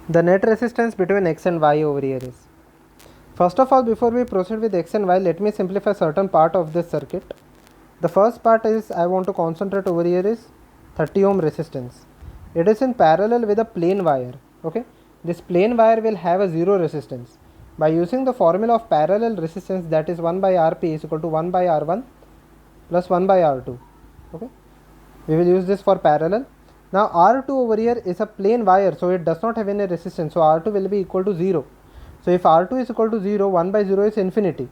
The net resistance between X and Y over here is. First of all, before we proceed with X and Y, let me simplify certain part of this circuit. The first part is I want to concentrate over here is 30 ohm resistance. It is in parallel with a plain wire. Okay, this plain wire will have a zero resistance. By using the formula of parallel resistance, that is 1 by Rp is equal to 1 by R1 plus 1 by R2. Okay, we will use this for parallel. Now R2 over here is a plain wire, so it does not have any resistance, so R2 will be equal to 0. So if R2 is equal to 0, 1 by 0 is infinity.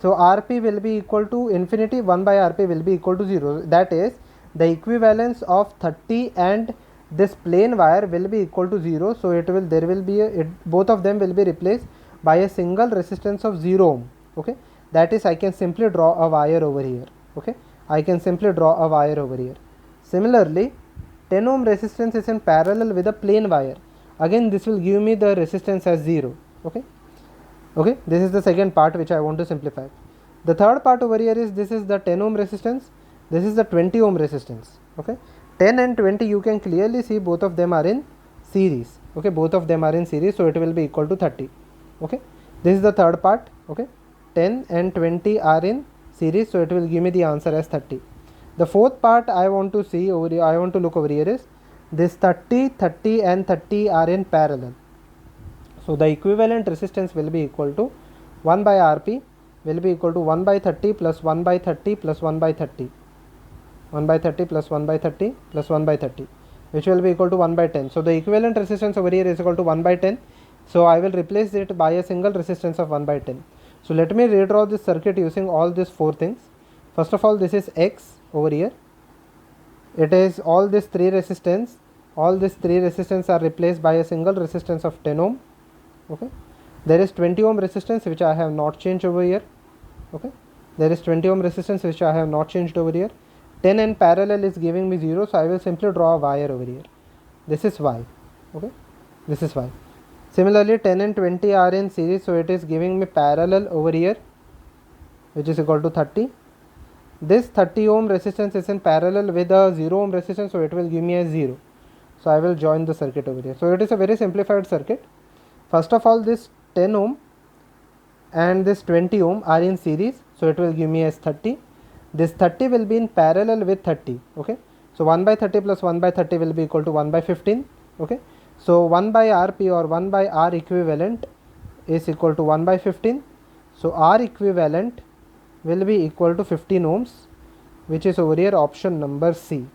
So Rp will be equal to infinity, 1 by Rp will be equal to 0. That is, the equivalence of 30 and this plain wire will be equal to 0. So both of them will be replaced by a single resistance of 0 ohm. Okay, that is, I can simply draw a wire over here. Okay, I can simply draw a wire over here. Similarly, 10 ohm resistance is in parallel with a plain wire. Again, this will give me the resistance as 0. Okay, this is the second part which I want to simplify. The third part over here is, this is the 10 ohm resistance, this is the 20 ohm resistance. Okay, 10 and 20, you can clearly see both of them are in series. Okay, both of them are in series, so it will be equal to 30. Okay, this is the third part. Okay, 10 and 20 are in series, so it will give me the answer as 30. The fourth part I want to see over here, I want to look over here is this 30, 30 and 30 are in parallel. So the equivalent resistance will be equal to 1 by Rp will be equal to 1 by 30 plus 1 by 30 plus 1 by 30. 1 by 30 plus 1 by 30 plus 1 by 30, which will be equal to 1 by 10. So the equivalent resistance over here is equal to 1 by 10. So I will replace it by a single resistance of 1 by 10. So let me redraw this circuit using all these four things. First of all, this is X over here. It is all these three resistance. All these three resistance are replaced by a single resistance of 10 ohm. Okay, there is 20 ohm resistance which I have not changed over here. Okay, there is 20 ohm resistance which I have not changed over here. 10 and parallel is giving me 0, so I will simply draw a wire over here. This is Y. Okay, this is Y. Similarly, 10 and 20 are in series, so it is giving me parallel over here, which is equal to 30. This 30 ohm resistance is in parallel with a 0 ohm resistance, so it will give me a 0. So I will join the circuit over here. So it is a very simplified circuit. First of all, this 10 ohm and this 20 ohm are in series, so it will give me as 30. This 30 will be in parallel with 30. Okay, so 1 by 30 plus 1 by 30 will be equal to 1 by 15. Okay, so 1 by Rp or 1 by R equivalent is equal to 1 by 15. So R equivalent will be equal to 15 ohms, which is over here option number C.